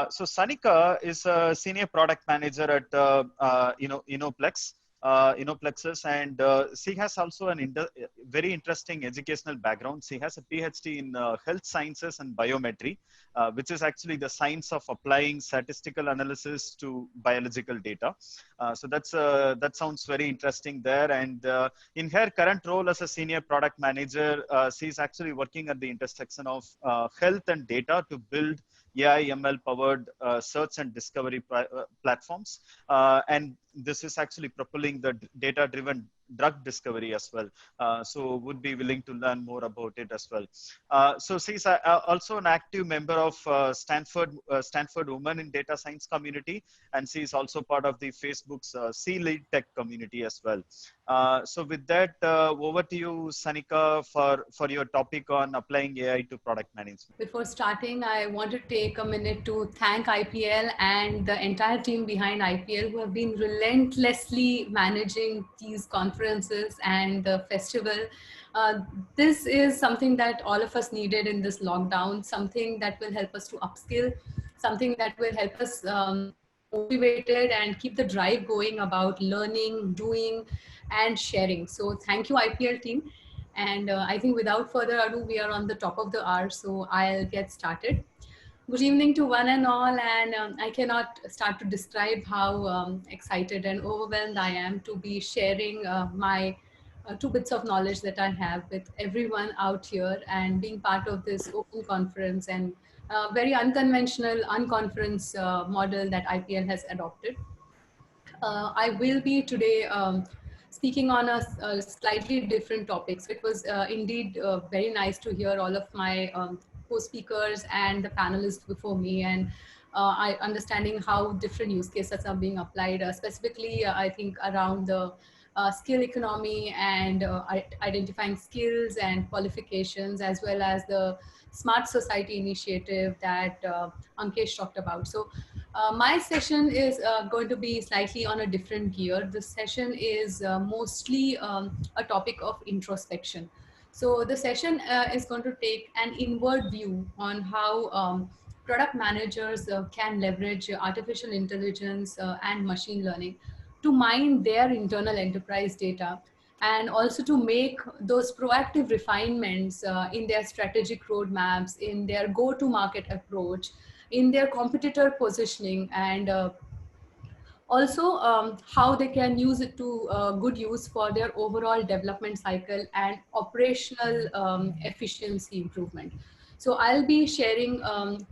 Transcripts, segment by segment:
So Sanika is a senior product manager at Innoplex. Innoplexus, and she has also an very interesting educational background. She has a PhD in health sciences and biometry, which is actually the science of applying statistical analysis to biological data. So that sounds very interesting there. And in her current role as a senior product manager, she's actually working at the intersection of health and data to build AI ML powered search and discovery platforms. And this is actually propelling the data driven drug discovery as well. So would be willing to learn more about it as well. So she's also an active member of Stanford Women in Data Science community, and she's also part of the Facebook's C-Lead Tech community as well. So with that, over to you, Sanika, for your topic on applying AI to product management. Before starting, I want to take a minute to thank IPL and the entire team behind IPL who have been relentlessly managing these conferences and the festival. This is something that all of us needed in this lockdown, something that will help us to upskill, something that will help us stay motivated and keep the drive going about learning, doing, and sharing. So thank you, IPL team. And I think without further ado, we are on the top of the hour, so I'll get started. Good evening to one and all, and I cannot start to describe how excited and overwhelmed I am to be sharing my 2 bits of knowledge that I have with everyone out here and being part of this open conference and very unconventional unconference model that IPL has adopted. I will be today speaking on a slightly different topic. So it was indeed very nice to hear all of my co-speakers and the panelists before me, and I understanding how different use cases are being applied, specifically I think around the skill economy and identifying skills and qualifications, as well as the smart society initiative that Ankesh talked about. So my session is going to be slightly on a different gear. This session is mostly a topic of introspection. So the session is going to take an inward view on how product managers can leverage artificial intelligence and machine learning to mine their internal enterprise data, and also to make those proactive refinements in their strategic roadmaps, in their go-to-market approach, in their competitor positioning, and also how they can use it to good use for their overall development cycle and operational efficiency improvement. So I'll be sharing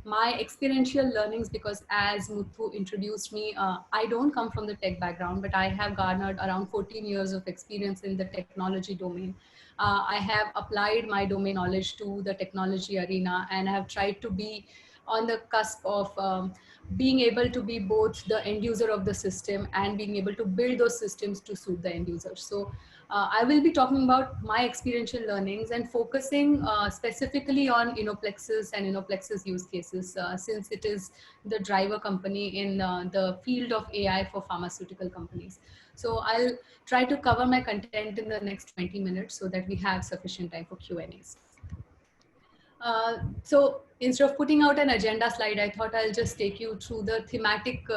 my experiential learnings because, as Muthu introduced me, I don't come from the tech background, but I have garnered around 14 years of experience in the technology domain. I have applied my domain knowledge to the technology arena, and I have tried to be on the cusp of being able to be both the end user of the system and being able to build those systems to suit the end users. So I will be talking about my experiential learnings and focusing specifically on Innoplexus and Innoplexus use cases, since it is the driver company in the field of AI for pharmaceutical companies. So I'll try to cover my content in the next 20 minutes so that we have sufficient time for Q&As. So instead of putting out an agenda slide, I thought I'll just take you through the thematic,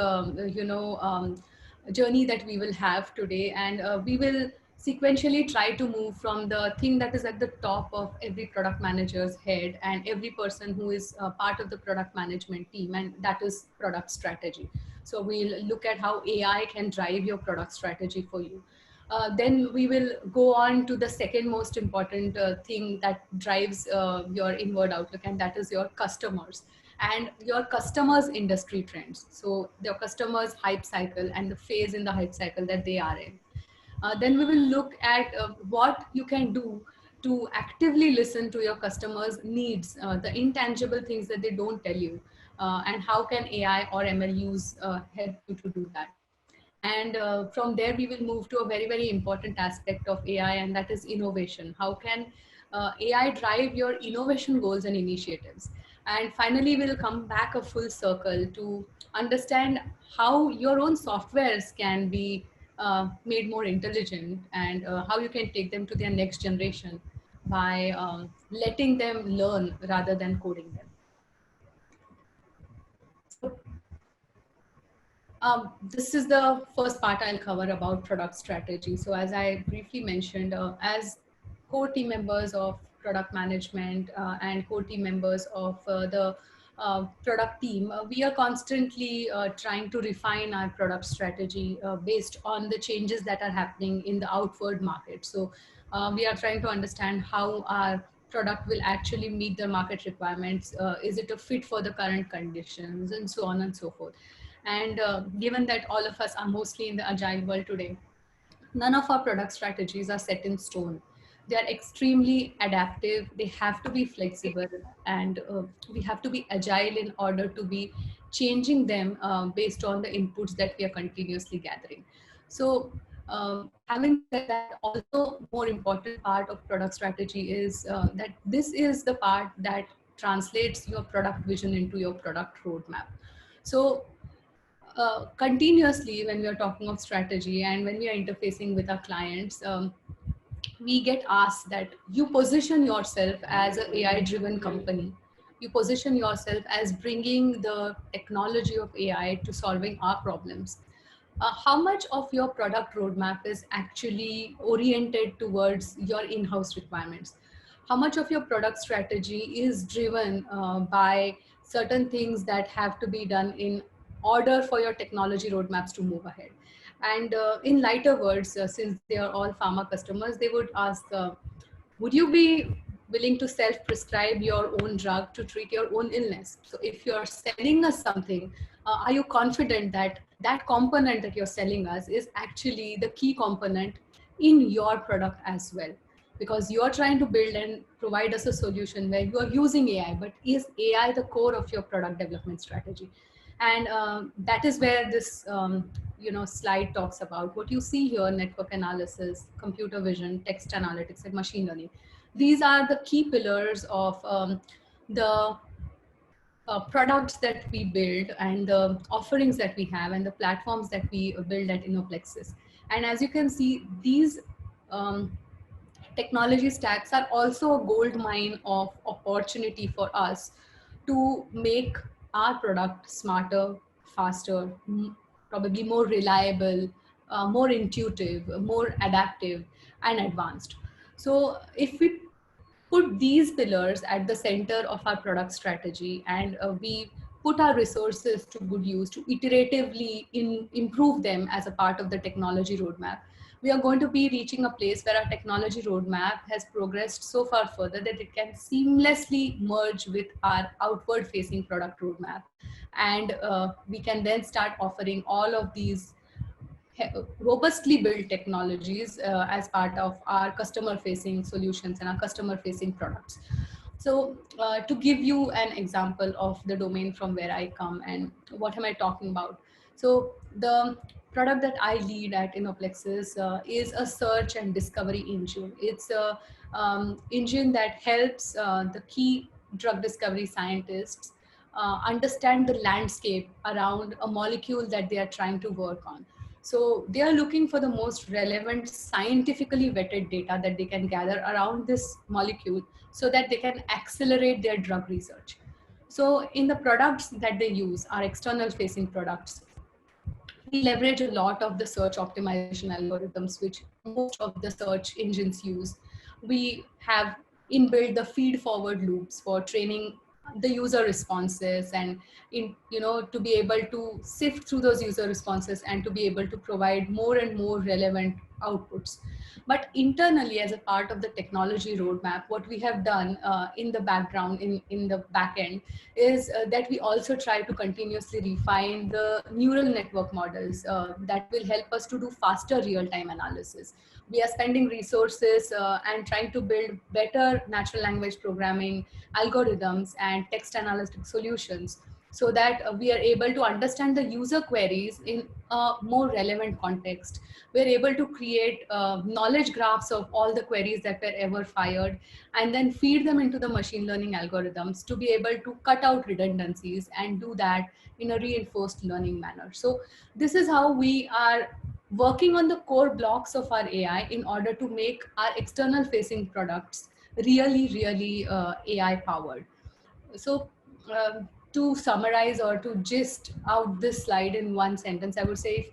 journey that we will have today. And we will sequentially try to move from the thing that is at the top of every product manager's head and every person who is part of the product management team, and that is product strategy. So we'll look at how AI can drive your product strategy for you. Then we will go on to the second most important thing that drives your inward outlook, and that is your customers and your customers' industry trends. So your customers' hype cycle and the phase in the hype cycle that they are in. Then we will look at what you can do to actively listen to your customers' needs, the intangible things that they don't tell you, and how can AI or ML use help you to do that. And from there, we will move to a very, very important aspect of AI, and that is innovation. How can AI drive your innovation goals and initiatives? And finally, we'll come back a full circle to understand how your own softwares can be made more intelligent, and how you can take them to their next generation by letting them learn rather than coding them. So This is the first part I'll cover about product strategy. So as I briefly mentioned, as core team members of product management and core team members of the product team, we are constantly trying to refine our product strategy based on the changes that are happening in the outward market. So we are trying to understand how our product will actually meet the market requirements. Is it a fit for the current conditions, and so on and so forth. And given that all of us are mostly in the agile world today, none of our product strategies are set in stone. They are extremely adaptive. They have to be flexible, and we have to be agile in order to be changing them based on the inputs that we are continuously gathering. So, having said that, also more important part of product strategy is that this is the part that translates your product vision into your product roadmap. So continuously when we are talking of strategy and when we are interfacing with our clients, we get asked that you position yourself as an AI driven company. You position yourself as bringing the technology of AI to solving our problems. How much of your product roadmap is actually oriented towards your in-house requirements? How much of your product strategy is driven by certain things that have to be done in order for your technology roadmaps to move ahead? And in lighter words, since they are all pharma customers, they would ask, would you be willing to self-prescribe your own drug to treat your own illness? So if you're selling us something, are you confident that that component that you're selling us is actually the key component in your product as well? Because you're trying to build and provide us a solution where you are using AI, but is AI the core of your product development strategy? And that is where this slide talks about what you see here: network analysis, computer vision, text analytics, and machine learning. These are the key pillars of the products that we build and the offerings that we have and the platforms that we build at Innoplexis. And as you can see, these um, technology stacks are also a gold mine of opportunity for us to make our product smarter, faster, probably more reliable, more intuitive, more adaptive, and advanced. So if we put these pillars at the center of our product strategy and we put our resources to good use to iteratively improve them as a part of the technology roadmap, we are going to be reaching a place where our technology roadmap has progressed so far further that it can seamlessly merge with our outward facing product roadmap. And we can then start offering all of these robustly built technologies as part of our customer facing solutions and our customer facing products. So to give you an example of the domain from where I come and what am I talking about. So the product that I lead at Innoplexis is a search and discovery engine. It's a engine that helps the key drug discovery scientists understand the landscape around a molecule that they are trying to work on. So they are looking for the most relevant, scientifically vetted data that they can gather around this molecule so that they can accelerate their drug research. So in the products that they use, our external facing products, we leverage a lot of the search optimization algorithms, which most of the search engines use. We have inbuilt the feed forward loops for training the user responses and to be able to sift through those user responses and to be able to provide more and more relevant outputs. But internally, as a part of the technology roadmap, what we have done in the background, in the back end, is that we also try to continuously refine the neural network models that will help us to do faster real-time analysis. We are spending resources and trying to build better natural language programming algorithms and text analytic solutions so that we are able to understand the user queries in a more relevant context. We're able to create knowledge graphs of all the queries that were ever fired and then feed them into the machine learning algorithms to be able to cut out redundancies and do that in a reinforced learning manner. So this is how we are working on the core blocks of our AI in order to make our external facing products really, really AI powered. So to summarize or to gist out this slide in one sentence, I would say,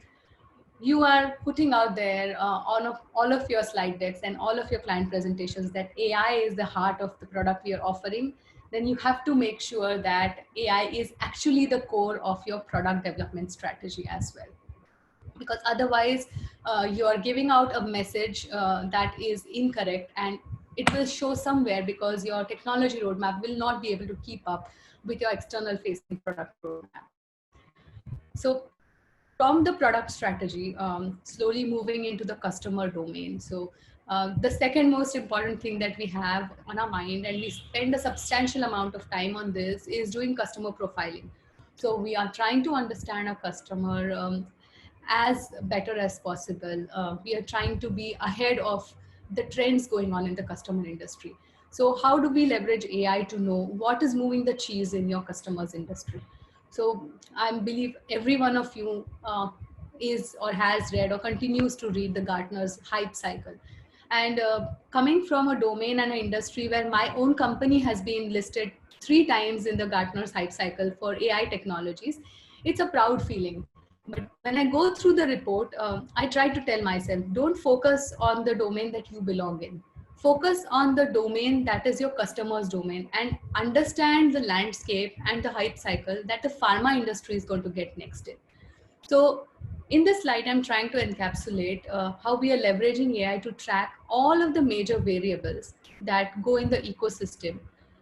you are putting out there on all of your slide decks and all of your client presentations that AI is the heart of the product you're offering, then you have to make sure that AI is actually the core of your product development strategy as well. Because otherwise, you are giving out a message that is incorrect, and it will show somewhere because your technology roadmap will not be able to keep up with your external facing product roadmap. So from the product strategy, slowly moving into the customer domain. So the second most important thing that we have on our mind, and we spend a substantial amount of time on this, is doing customer profiling. So we are trying to understand our customer as better as possible. We are trying to be ahead of the trends going on in the customer industry. So how do we leverage AI to know what is moving the cheese in your customer's industry? So I believe every one of you is or has read or continues to read the Gartner's hype cycle. And coming from a domain and an industry where my own company has been listed 3 times in the Gartner's hype cycle for AI technologies, it's a proud feeling. But when I go through the report, I try to tell myself, don't focus on the domain that you belong in. Focus on the domain that is your customer's domain, and understand the landscape and the hype cycle that the pharma industry is going to get next in. So in this slide, I'm trying to encapsulate how we are leveraging AI to track all of the major variables that go in the ecosystem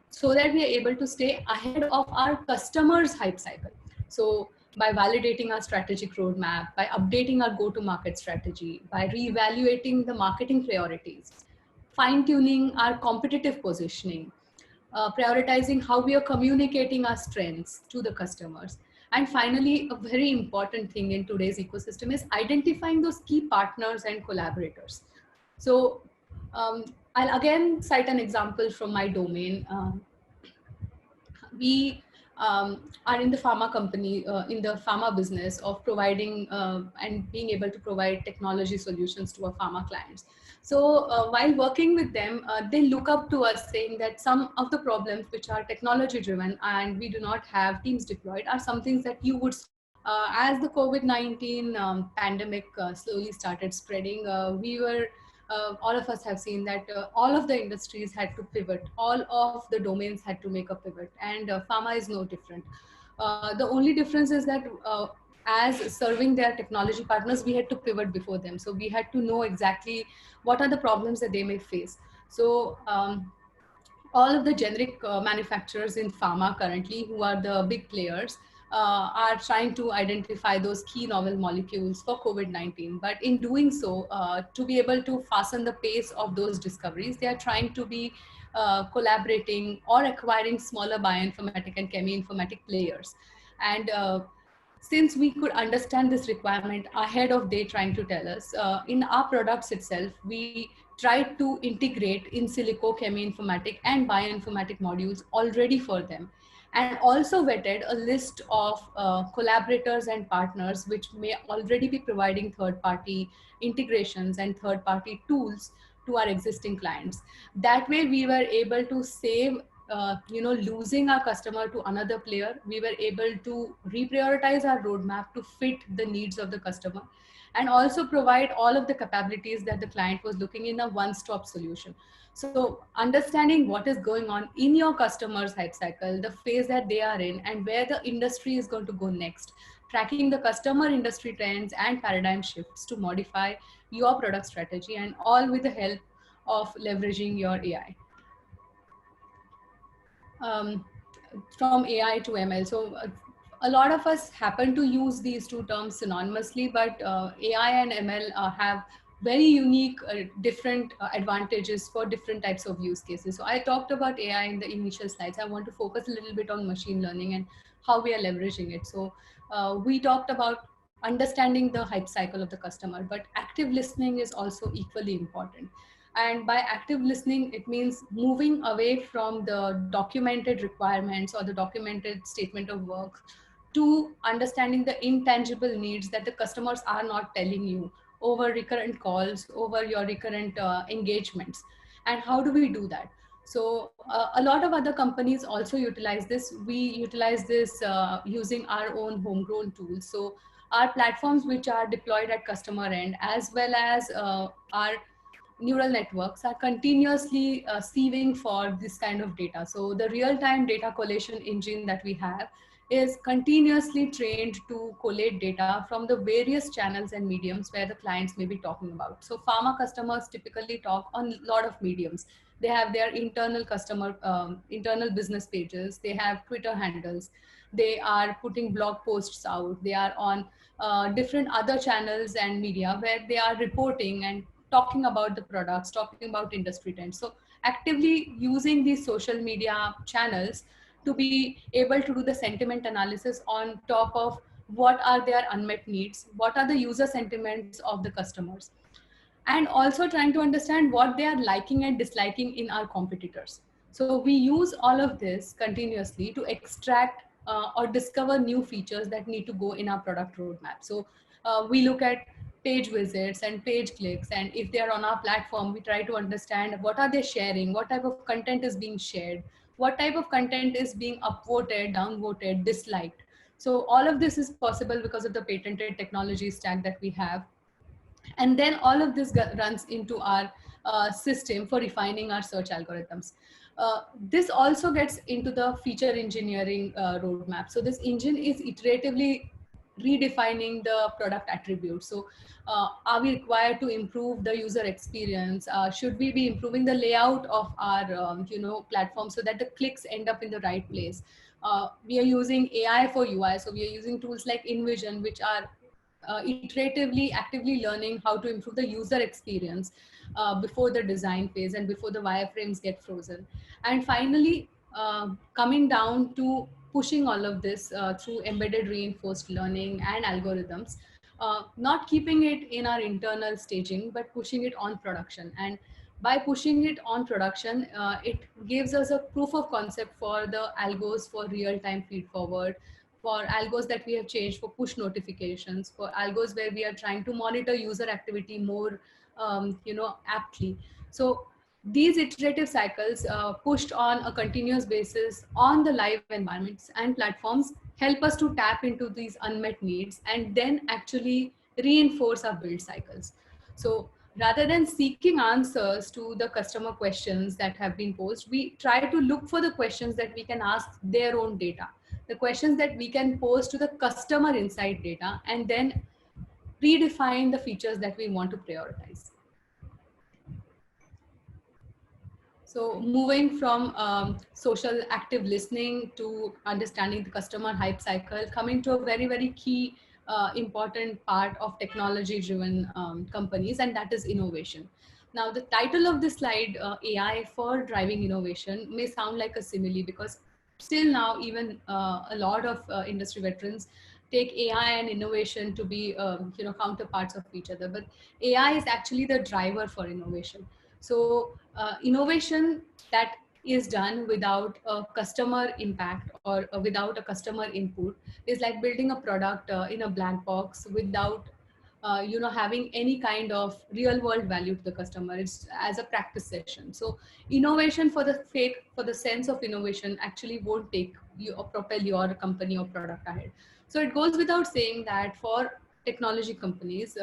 so that we are able to stay ahead of our customers' hype cycle. So by validating our strategic roadmap, by updating our go-to-market strategy, by reevaluating the marketing priorities, fine-tuning our competitive positioning, prioritizing how we are communicating our strengths to the customers. And finally, a very important thing in today's ecosystem is identifying those key partners and collaborators. So I'll again cite an example from my domain. We are in the pharma company, in the pharma business of providing and being able to provide technology solutions to our pharma clients. So while working with them, they look up to us saying that some of the problems which are technology driven and we do not have teams deployed are some things that you would, as the COVID-19 pandemic slowly started spreading, all of us have seen that all of the industries had to pivot, all of the domains had to make a pivot, and pharma is no different. The only difference is that as serving their technology partners, we had to pivot before them. So we had to know exactly what are the problems that they may face. So all of the generic manufacturers in pharma currently, who are the big players, are trying to identify those key novel molecules for COVID-19. But in doing so, to be able to fasten the pace of those discoveries, they are trying to be collaborating or acquiring smaller bioinformatic and cheminformatic players. And since we could understand this requirement ahead of they trying to tell us, in our products itself, we tried to integrate in silico cheminformatic and bioinformatic modules already for them, and also vetted a list of collaborators and partners which may already be providing third-party integrations and third-party tools to our existing clients. That way we were able to save losing our customer to another player. We were able to reprioritize our roadmap to fit the needs of the customer, and also provide all of the capabilities that the client was looking in a one-stop solution. So understanding what is going on in your customer's hype cycle, the phase that they are in, and where the industry is going to go next, tracking the customer industry trends and paradigm shifts to modify your product strategy, and all with the help of leveraging your AI. From AI to ML. So a lot of us happen to use these two terms synonymously, but AI and ML have very unique, different advantages for different types of use cases. So I talked about AI in the initial slides. I want to focus a little bit on machine learning and how we are leveraging it. So we talked about understanding the hype cycle of the customer, but active listening is also equally important. And by active listening, it means moving away from the documented requirements or the documented statement of work to understanding the intangible needs that the customers are not telling you over recurrent calls, over your recurrent engagements. And how do we do that? So a lot of other companies also utilize this. We utilize this using our own homegrown tools. So our platforms which are deployed at customer end, as well as our neural networks, are continuously sieving for this kind of data. So the real-time data collation engine that we have is continuously trained to collate data from the various channels and mediums where the clients may be talking about. So pharma customers typically talk on a lot of mediums. They have their internal internal business pages. They have Twitter handles. They are putting blog posts out. They are on different other channels and media where they are reporting and talking about the products, talking about industry trends. So actively using these social media channels to be able to do the sentiment analysis on top of what are their unmet needs, what are the user sentiments of the customers, and also trying to understand what they are liking and disliking in our competitors. So we use all of this continuously to extract or discover new features that need to go in our product roadmap. So we look at page visits and page clicks, and if they are on our platform, we try to understand what are they sharing, what type of content is being shared, what type of content is being upvoted, downvoted, disliked. So all of this is possible because of the patented technology stack that we have. And then all of this runs into our system for refining our search algorithms. This also gets into the feature engineering roadmap. So this engine is iteratively redefining the product attributes. So are we required to improve the user experience? Should we be improving the layout of our platform so that the clicks end up in the right place? We are using AI for UI. So we are using tools like InVision, which are iteratively, actively learning how to improve the user experience before the design phase and before the wireframes get frozen. And finally, coming down to pushing all of this through embedded reinforced learning and algorithms, not keeping it in our internal staging, but pushing it on production. And by pushing it on production, it gives us a proof of concept for the algos for real-time feed forward, for algos that we have changed for push notifications, for algos where we are trying to monitor user activity more, aptly. So these iterative cycles pushed on a continuous basis on the live environments and platforms help us to tap into these unmet needs and then actually reinforce our build cycles. So rather than seeking answers to the customer questions that have been posed, we try to look for the questions that we can ask their own data, the questions that we can pose to the customer inside data, and then redefine the features that we want to prioritize. So moving from social active listening to understanding the customer hype cycle, coming to a very, very key important part of technology driven companies, and that is innovation. Now, the title of this slide, AI for driving innovation, may sound like a simile because still now even a lot of industry veterans take AI and innovation to be counterparts of each other. But AI is actually the driver for innovation. So innovation that is done without a customer impact or without a customer input is like building a product in a black box without having any kind of real world value to the customer. It's as a practice session. So innovation for the sense of innovation actually won't take you or propel your company or product ahead. So it goes without saying that for technology companies,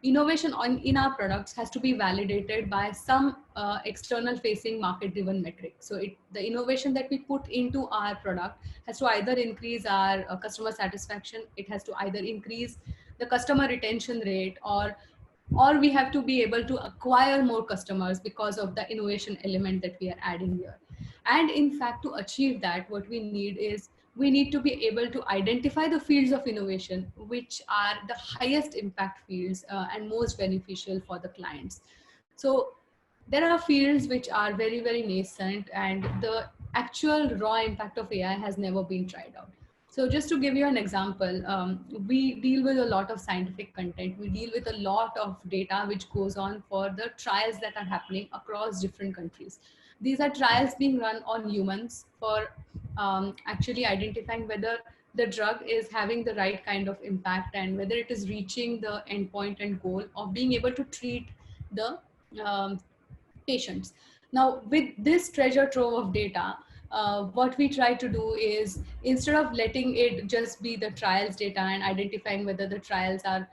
innovation in our products has to be validated by some external facing market driven metric. So the innovation that we put into our product has to either increase our customer satisfaction, it has to either increase the customer retention rate, or we have to be able to acquire more customers because of the innovation element that we are adding here. And in fact, to achieve that, what we need is we need to be able to identify the fields of innovation which are the highest impact fields and most beneficial for the clients. So there are fields which are very, very nascent, and the actual raw impact of AI has never been tried out. So just to give you an example, we deal with a lot of scientific content. We deal with a lot of data which goes on for the trials that are happening across different countries. These are trials being run on humans for actually identifying whether the drug is having the right kind of impact and whether it is reaching the endpoint and goal of being able to treat the patients. Now, with this treasure trove of data, what we try to do is, instead of letting it just be the trials data and identifying whether the trials are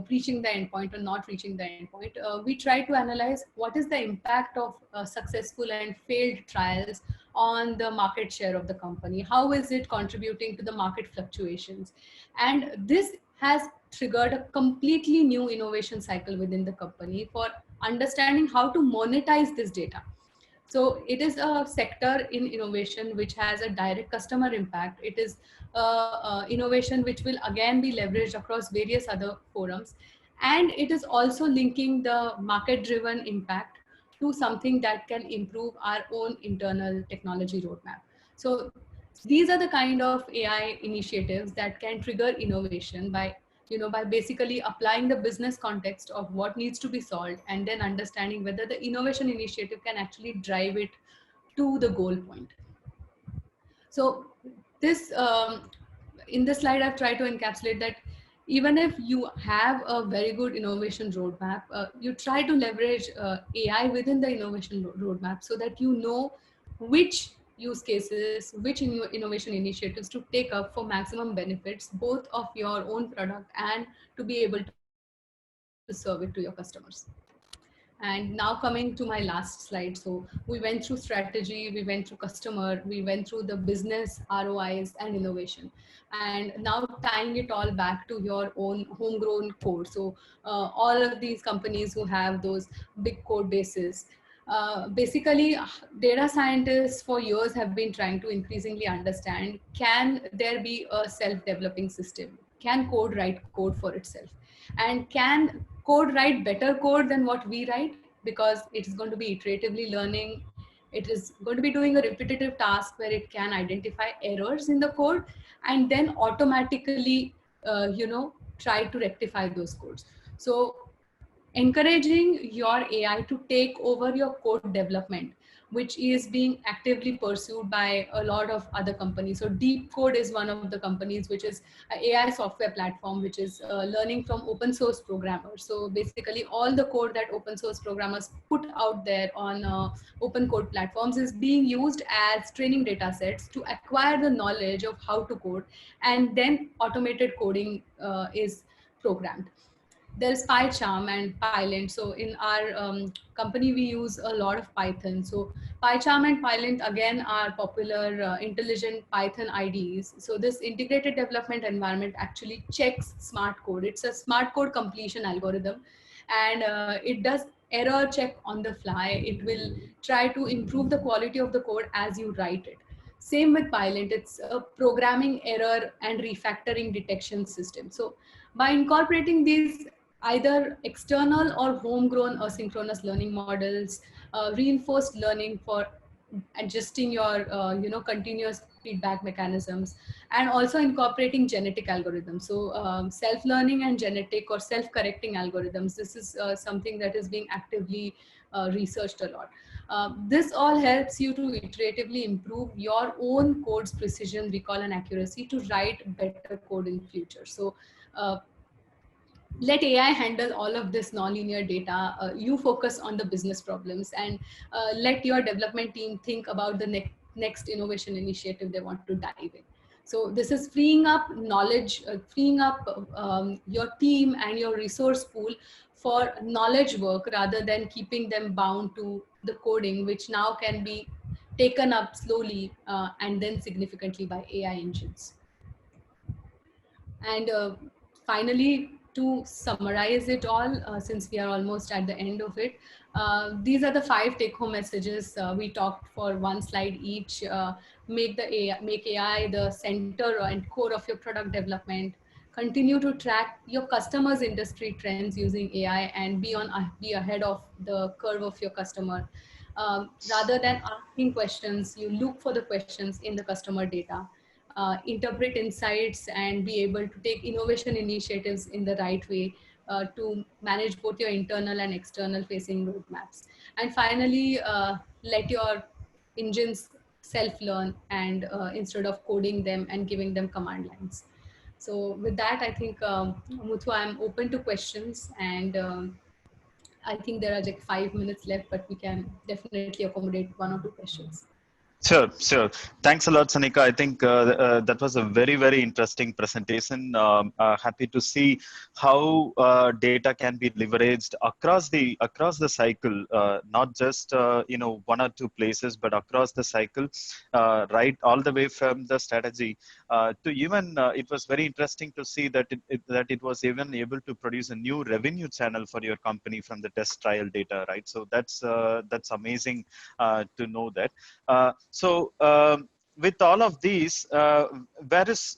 reaching the endpoint or not reaching the endpoint, we try to analyze what is the impact of successful and failed trials on the market share of the company. How is it contributing to the market fluctuations? And this has triggered a completely new innovation cycle within the company for understanding how to monetize this data. So it is a sector in innovation which has a direct customer impact. It is innovation which will again be leveraged across various other forums. And it is also linking the market driven impact to something that can improve our own internal technology roadmap. So these are the kind of AI initiatives that can trigger innovation by, by basically applying the business context of what needs to be solved, and then understanding whether the innovation initiative can actually drive it to the goal point. So this in this slide I've tried to encapsulate that even if you have a very good innovation roadmap, you try to leverage AI within the innovation roadmap, so that you know which use cases, which innovation initiatives to take up for maximum benefits, both of your own product and to be able to serve it to your customers. And now coming to my last slide. So we went through strategy, we went through customer, we went through the business ROIs and innovation. And now tying it all back to your own homegrown code. So all of these companies who have those big code bases, basically data scientists for years have been trying to increasingly understand, can there be a self-developing system? Can code write code for itself? And can code write better code than what we write? Because it is going to be iteratively learning. It is going to be doing a repetitive task where it can identify errors in the code and then automatically, try to rectify those codes. So encouraging your AI to take over your code development, which is being actively pursued by a lot of other companies. So Deep Code is one of the companies, which is an AI software platform, which is learning from open source programmers. So basically all the code that open source programmers put out there on open code platforms is being used as training data sets to acquire the knowledge of how to code, and then automated coding is programmed. There's PyCharm and Pylint. So in our company, we use a lot of Python. So PyCharm and Pylint again are popular intelligent Python IDEs. So this integrated development environment actually checks smart code. It's a smart code completion algorithm, and it does error check on the fly. It will try to improve the quality of the code as you write it. Same with Pylint, it's a programming error and refactoring detection system. So by incorporating these either external or homegrown asynchronous learning models, reinforced learning for adjusting your continuous feedback mechanisms, and also incorporating genetic algorithms. So self-learning and genetic or self-correcting algorithms, this is something that is being actively researched a lot. This all helps you to iteratively improve your own code's precision, recall, and accuracy to write better code in future. So let AI handle all of this nonlinear data. You focus on the business problems, and let your development team think about the next innovation initiative they want to dive in. So this is freeing up knowledge, freeing up your team and your resource pool for knowledge work, rather than keeping them bound to the coding, which now can be taken up slowly and then significantly by AI engines. And finally, to summarize it all, since we are almost at the end of it, these are the 5 take-home messages. We talked for one slide each. Make AI the center and core of your product development. Continue to track your customers' industry trends using AI and be ahead of the curve of your customer. Rather than asking questions, you look for the questions in the customer data. Interpret insights and be able to take innovation initiatives in the right way to manage both your internal and external facing roadmaps. And finally, let your engines self-learn, and instead of coding them and giving them command lines. So with that, I think, Muthu, I'm open to questions, and I think there are like 5 minutes left, but we can definitely accommodate one or two questions. Sure, sure. Thanks a lot, Sanika. I think that was a very, very interesting presentation. Happy to see how data can be leveraged across the cycle, not just one or two places, but across the cycle, right, all the way from the strategy to even. It was very interesting to see that it was even able to produce a new revenue channel for your company from the test trial data, right? So that's amazing to know that. With all of these, where is,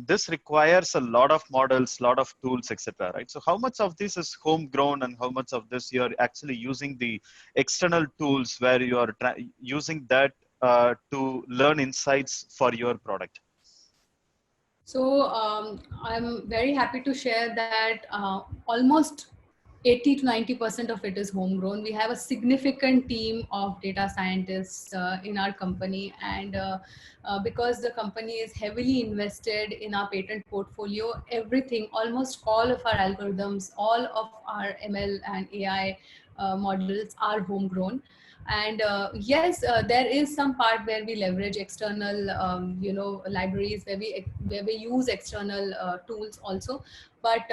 this requires a lot of models, lot of tools, etc. Right? So how much of this is homegrown and how much of this you're actually using the external tools where you are using that to learn insights for your product? So I'm very happy to share that almost 80 to 90% of it is homegrown. We have a significant team of data scientists in our company, and because the company is heavily invested in our patent portfolio, everything, almost all of our algorithms, all of our ML and AI models are homegrown. And yes, there is some part where we leverage external libraries, where we use external tools also. But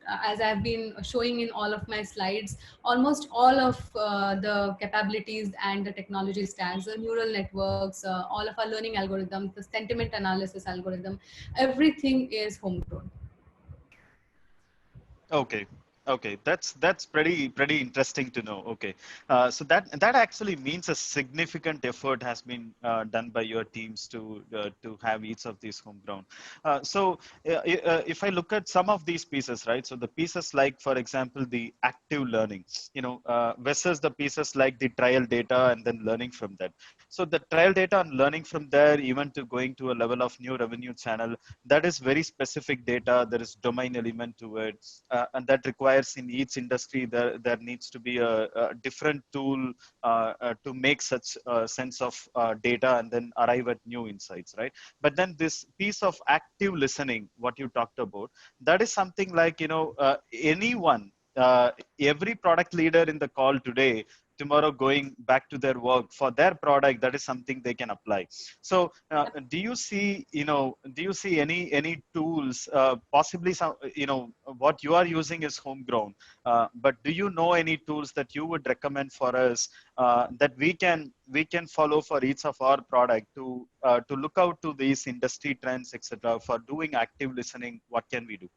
as I've been showing in all of my slides, almost all of the capabilities and the technology stacks, the neural networks, all of our learning algorithms, the sentiment analysis algorithm, everything is homegrown. Okay. Okay, that's pretty interesting to know. Okay, so that actually means a significant effort has been done by your teams to have each of these homegrown. If I look at some of these pieces, right? So the pieces like, for example, the active learning, versus the pieces like the trial data and then learning from that. So the trial data and learning from there, even to going to a level of new revenue channel, that is very specific data. There is domain element to it, and that requires in each industry there needs to be a different tool to make such a sense of data and then arrive at new insights, right? But then this piece of active listening, what you talked about, that is something like, anyone, every product leader in the call today, tomorrow going back to their work for their product, that is something they can apply. So do you see any tools, possibly some, what you are using is homegrown, but do you know any tools that you would recommend for us, that we can follow for each of our product to look out to these industry trends, etc., for doing active listening? What can we do?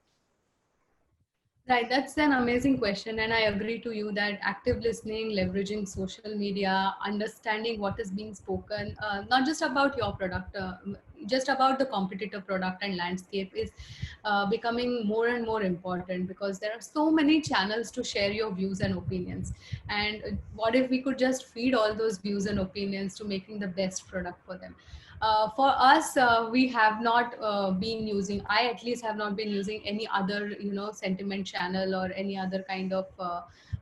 Right, that's an amazing question. And I agree to you that active listening, leveraging social media, understanding what is being spoken, not just about your product, just about the competitor product and landscape, is becoming more and more important, because there are so many channels to share your views and opinions. And what if we could just feed all those views and opinions to making the best product for them? For us, we have not been using, I at least have not been using any other, sentiment channel or any other kind of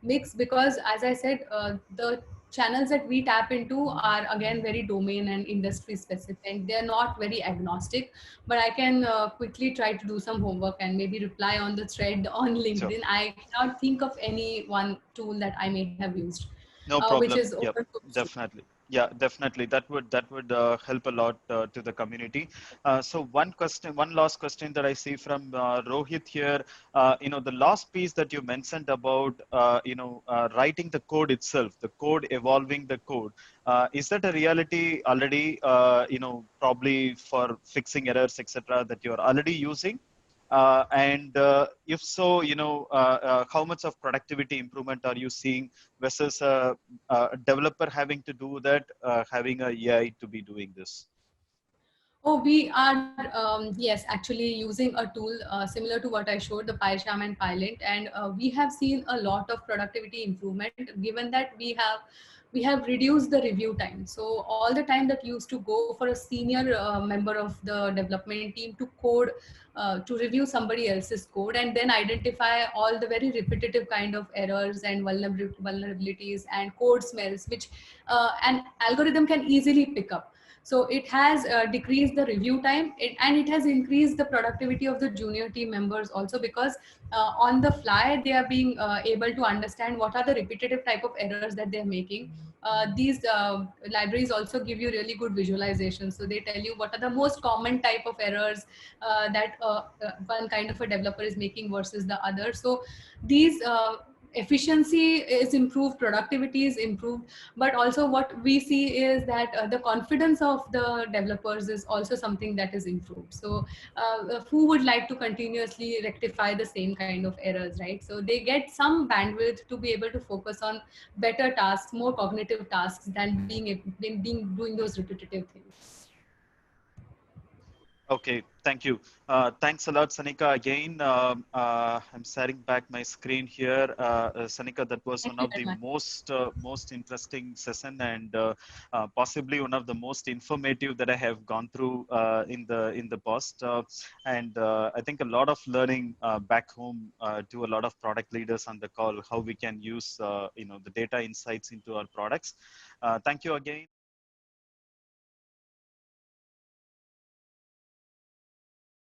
mix, because as I said, the channels that we tap into are again very domain and industry specific. They're not very agnostic, but I can quickly try to do some homework and maybe reply on the thread on Sure. LinkedIn. I cannot think of any one tool that I may have used, No which problem. is Yep, open source. definitely. Yeah, definitely. That would help a lot to the community. So one last question that I see from Rohit here. The last piece that you mentioned about writing the code itself, the code evolving the code. Is that a reality already? Probably for fixing errors, etc., that you are already using. And if so, how much of productivity improvement are you seeing versus a developer having to do that, having a AI to be doing this? Oh, we are, yes, actually using a tool similar to what I showed, the PyCharm and Pylint, and we have seen a lot of productivity improvement, given that we have reduced the review time. So all the time that used to go for a senior member of the development team to code, to review somebody else's code and then identify all the very repetitive kind of errors and vulnerabilities and code smells, which an algorithm can easily pick up. So it has decreased the review time, and it has increased the productivity of the junior team members also, because on the fly, they are being able to understand what are the repetitive type of errors that they're making. These libraries also give you really good visualization. So they tell you what are the most common type of errors that one kind of a developer is making versus the other. So these efficiency is improved, productivity is improved, but also what we see is that the confidence of the developers is also something that is improved. So who would like to continuously rectify the same kind of errors, right? So they get some bandwidth to be able to focus on better tasks, more cognitive tasks than being doing those repetitive things. Okay, thank you. Thanks a lot, Sanika. Again, I'm sharing back my screen here. Sanika, that was Thank one you of very the much. most interesting session, and possibly one of the most informative that I have gone through in the past. And I think a lot of learning back home to a lot of product leaders on the call, how we can use the data insights into our products. Thank you again.